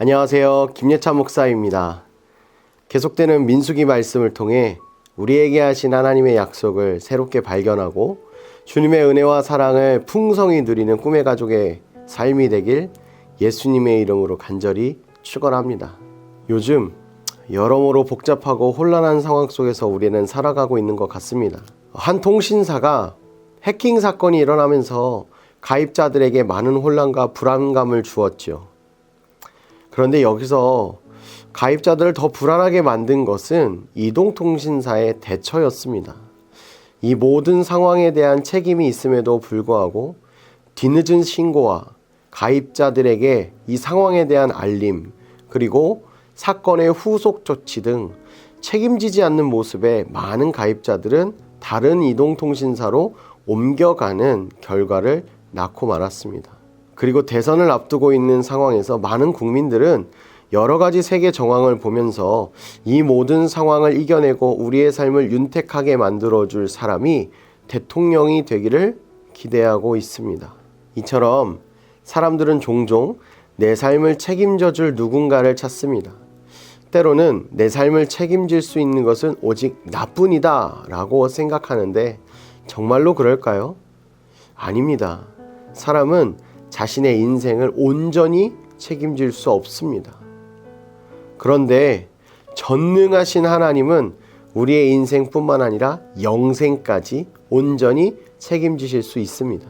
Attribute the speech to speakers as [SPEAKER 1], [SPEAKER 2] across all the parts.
[SPEAKER 1] 안녕하세요. 김예찬 목사입니다. 계속되는 민수기 말씀을 통해 우리에게 하신 하나님의 약속을 새롭게 발견하고 주님의 은혜와 사랑을 풍성히 누리는 꿈의 가족의 삶이 되길 예수님의 이름으로 간절히 축원합니다. 요즘 여러모로 복잡하고 혼란한 상황 속에서 우리는 살아가고 있는 것 같습니다. 한 통신사가 해킹 사건이 일어나면서 가입자들에게 많은 혼란과 불안감을 주었죠. 그런데 여기서 가입자들을 더 불안하게 만든 것은 이동통신사의 대처였습니다. 이 모든 상황에 대한 책임이 있음에도 불구하고 뒤늦은 신고와 가입자들에게 이 상황에 대한 알림, 그리고 사건의 후속 조치 등 책임지지 않는 모습에 많은 가입자들은 다른 이동통신사로 옮겨가는 결과를 낳고 말았습니다. 그리고 대선을 앞두고 있는 상황에서 많은 국민들은 여러 가지 세계 정황을 보면서 이 모든 상황을 이겨내고 우리의 삶을 윤택하게 만들어줄 사람이 대통령이 되기를 기대하고 있습니다. 이처럼 사람들은 종종 내 삶을 책임져줄 누군가를 찾습니다. 때로는 내 삶을 책임질 수 있는 것은 오직 나뿐이다 라고 생각하는데 정말로 그럴까요? 아닙니다. 사람은 자신의 인생을 온전히 책임질 수 없습니다. 그런데 전능하신 하나님은 우리의 인생뿐만 아니라 영생까지 온전히 책임지실 수 있습니다.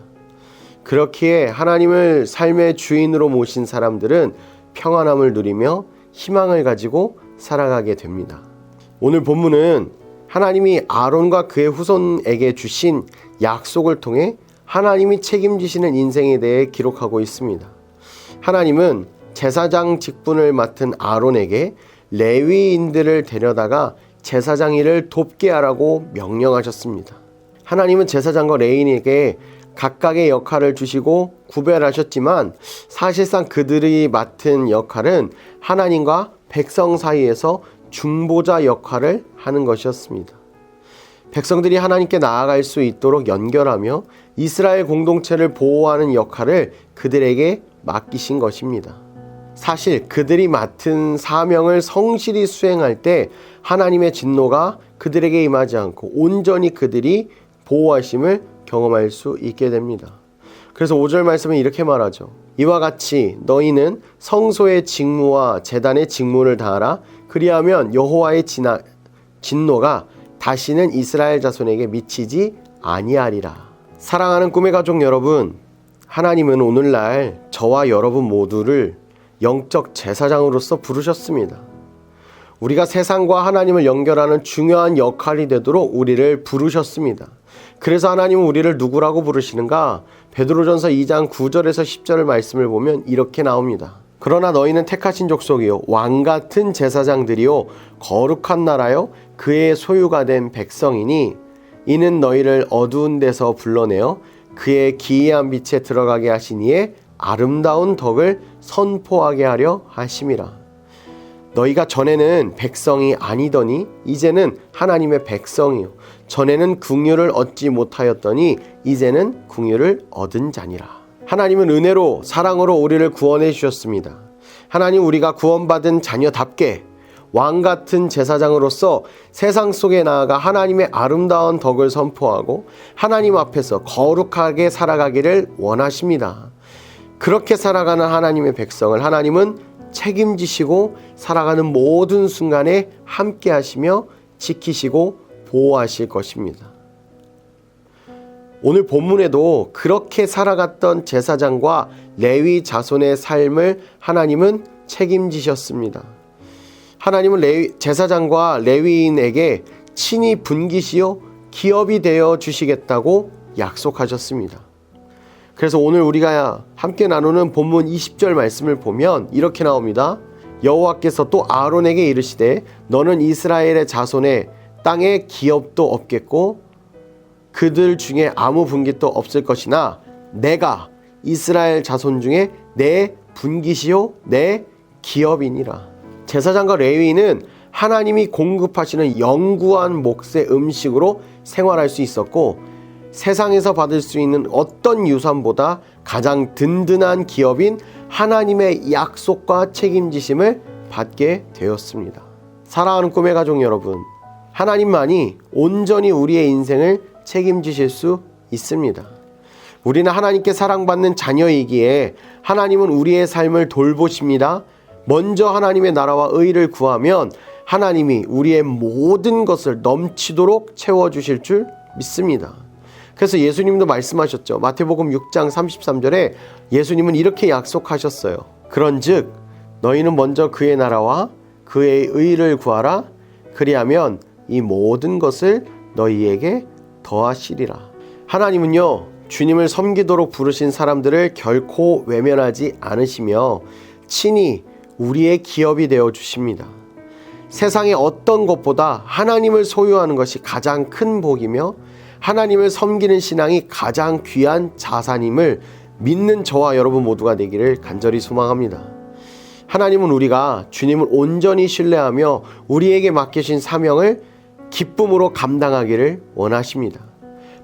[SPEAKER 1] 그렇기에 하나님을 삶의 주인으로 모신 사람들은 평안함을 누리며 희망을 가지고 살아가게 됩니다. 오늘 본문은 하나님이 아론과 그의 후손에게 주신 약속을 통해 하나님이 책임지시는 인생에 대해 기록하고 있습니다. 하나님은 제사장 직분을 맡은 아론에게 레위인들을 데려다가 제사장 일을 돕게 하라고 명령하셨습니다. 하나님은 제사장과 레위인에게 각각의 역할을 주시고 구별하셨지만 사실상 그들이 맡은 역할은 하나님과 백성 사이에서 중보자 역할을 하는 것이었습니다. 백성들이 하나님께 나아갈 수 있도록 연결하며 이스라엘 공동체를 보호하는 역할을 그들에게 맡기신 것입니다. 사실 그들이 맡은 사명을 성실히 수행할 때 하나님의 진노가 그들에게 임하지 않고 온전히 그들이 보호하심을 경험할 수 있게 됩니다. 그래서 5절 말씀은 이렇게 말하죠. 이와 같이 너희는 성소의 직무와 제단의 직무를 다하라. 그리하면 여호와의 진노가 다시는 이스라엘 자손에게 미치지 아니하리라. 사랑하는 꿈의 가족 여러분, 하나님은 오늘날 저와 여러분 모두를 영적 제사장으로서 부르셨습니다. 우리가 세상과 하나님을 연결하는 중요한 역할이 되도록 우리를 부르셨습니다. 그래서 하나님은 우리를 누구라고 부르시는가? 베드로전서 2장 9절에서 10절 말씀을 보면 이렇게 나옵니다. 그러나 너희는 택하신 족속이요 왕같은 제사장들이요 거룩한 나라요 그의 소유가 된 백성이니 이는 너희를 어두운 데서 불러내어 그의 기이한 빛에 들어가게 하신 이의 아름다운 덕을 선포하게 하려 하심이라. 너희가 전에는 백성이 아니더니 이제는 하나님의 백성이요 전에는 긍휼을 얻지 못하였더니 이제는 긍휼을 얻은 자니라. 하나님은 은혜로 사랑으로 우리를 구원해 주셨습니다. 하나님 우리가 구원받은 자녀답게 왕같은 제사장으로서 세상 속에 나아가 하나님의 아름다운 덕을 선포하고 하나님 앞에서 거룩하게 살아가기를 원하십니다. 그렇게 살아가는 하나님의 백성을 하나님은 책임지시고 살아가는 모든 순간에 함께 하시며 지키시고 보호하실 것입니다. 오늘 본문에도 그렇게 살아갔던 제사장과 레위 자손의 삶을 하나님은 책임지셨습니다. 하나님은 제사장과 레위인에게 친히 분깃이요 기업이 되어 주시겠다고 약속하셨습니다. 그래서 오늘 우리가 함께 나누는 본문 20절 말씀을 보면 이렇게 나옵니다. 여호와께서 또 아론에게 이르시되 너는 이스라엘의 자손의 땅에 기업도 없겠고 그들 중에 아무 분깃도 없을 것이나 내가 이스라엘 자손 중에 내 분깃이요 내 기업이니라. 제사장과 레위인은 하나님이 공급하시는 영구한 몫의 음식으로 생활할 수 있었고 세상에서 받을 수 있는 어떤 유산보다 가장 든든한 기업인 하나님의 약속과 책임지심을 받게 되었습니다. 사랑하는 꿈의 가족 여러분, 하나님만이 온전히 우리의 인생을 책임지실 수 있습니다. 우리는 하나님께 사랑받는 자녀이기에 하나님은 우리의 삶을 돌보십니다. 먼저 하나님의 나라와 의를 구하면 하나님이 우리의 모든 것을 넘치도록 채워주실 줄 믿습니다. 그래서 예수님도 말씀하셨죠. 마태복음 6장 33절에 예수님은 이렇게 약속하셨어요. 그런즉 너희는 먼저 그의 나라와 그의 의를 구하라. 그리하면 이 모든 것을 너희에게 더하시리라. 하나님은요, 주님을 섬기도록 부르신 사람들을 결코 외면하지 않으시며 친히 우리의 기업이 되어 주십니다. 세상의 어떤 것보다 하나님을 소유하는 것이 가장 큰 복이며 하나님을 섬기는 신앙이 가장 귀한 자산임을 믿는 저와 여러분 모두가 되기를 간절히 소망합니다. 하나님은 우리가 주님을 온전히 신뢰하며 우리에게 맡기신 사명을 기쁨으로 감당하기를 원하십니다.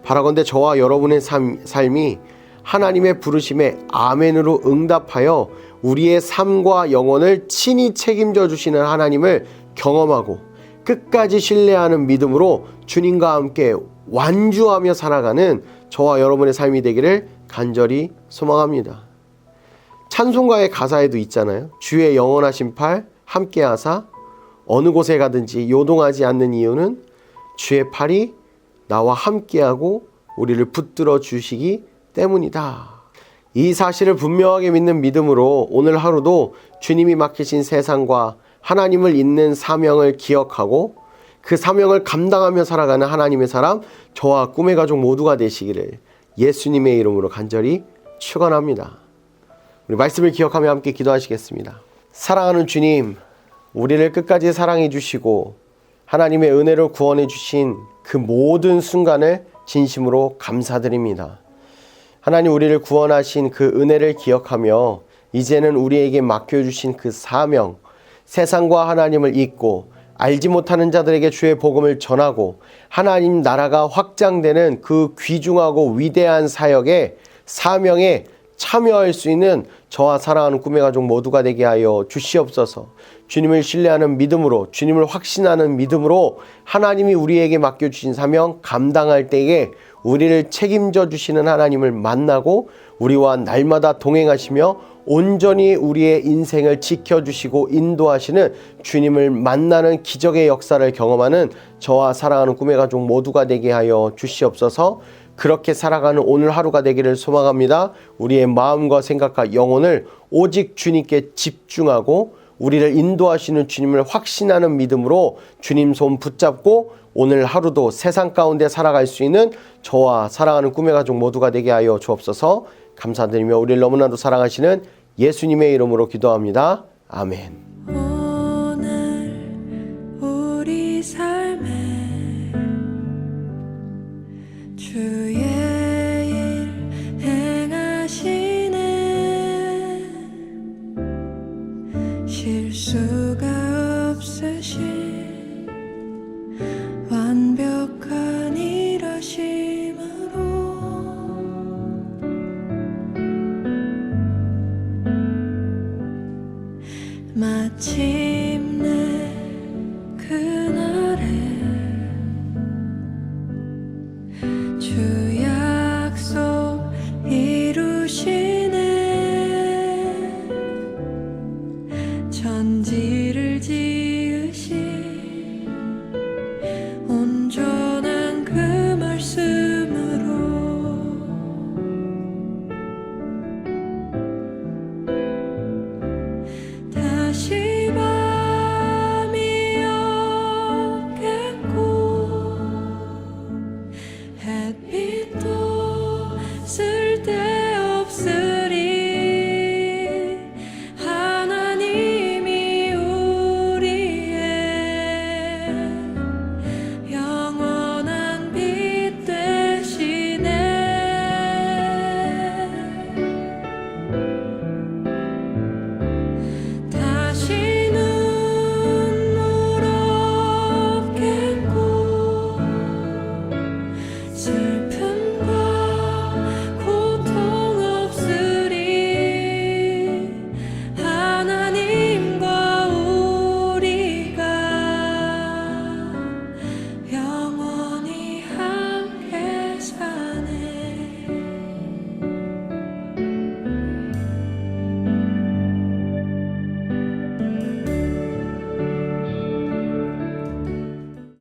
[SPEAKER 1] 바라건대 저와 여러분의 삶이 하나님의 부르심에 아멘으로 응답하여 우리의 삶과 영혼을 친히 책임져 주시는 하나님을 경험하고 끝까지 신뢰하는 믿음으로 주님과 함께 완주하며 살아가는 저와 여러분의 삶이 되기를 간절히 소망합니다. 찬송가의 가사에도 있잖아요. 주의 영원하신 팔 함께 하사 어느 곳에 가든지 요동하지 않는 이유는 주의 팔이 나와 함께하고 우리를 붙들어 주시기 때문이다. 이 사실을 분명하게 믿는 믿음으로 오늘 하루도 주님이 맡기신 세상과 하나님을 잇는 사명을 기억하고 그 사명을 감당하며 살아가는 하나님의 사람, 저와 꿈의 가족 모두가 되시기를 예수님의 이름으로 간절히 축원합니다. 우리 말씀을 기억하며 함께 기도하시겠습니다. 사랑하는 주님, 우리를 끝까지 사랑해 주시고 하나님의 은혜로 구원해 주신 그 모든 순간을 진심으로 감사드립니다. 하나님, 우리를 구원하신 그 은혜를 기억하며 이제는 우리에게 맡겨주신 그 사명, 세상과 하나님을 잇고 알지 못하는 자들에게 주의 복음을 전하고 하나님 나라가 확장되는 그 귀중하고 위대한 사역에 사명에 참여할 수 있는 저와 사랑하는 꿈의 가족 모두가 되게 하여 주시옵소서. 주님을 신뢰하는 믿음으로, 주님을 확신하는 믿음으로 하나님이 우리에게 맡겨주신 사명 감당할 때에 우리를 책임져 주시는 하나님을 만나고 우리와 날마다 동행하시며 온전히 우리의 인생을 지켜주시고 인도하시는 주님을 만나는 기적의 역사를 경험하는 저와 사랑하는 꿈의 가족 모두가 되게 하여 주시옵소서. 그렇게 살아가는 오늘 하루가 되기를 소망합니다. 우리의 마음과 생각과 영혼을 오직 주님께 집중하고 우리를 인도하시는 주님을 확신하는 믿음으로 주님 손 붙잡고 오늘 하루도 세상 가운데 살아갈 수 있는 저와 사랑하는 꿈의 가족 모두가 되게 하여 주옵소서. 감사드리며 우리를 너무나도 사랑하시는 예수님의 이름으로 기도합니다. 아멘.
[SPEAKER 2] 오늘 우리 삶에 주의 일 행하시네. 실수가 없으신 완벽한 일하심으로 마침내 그날에 주 약속 이루시네. 전지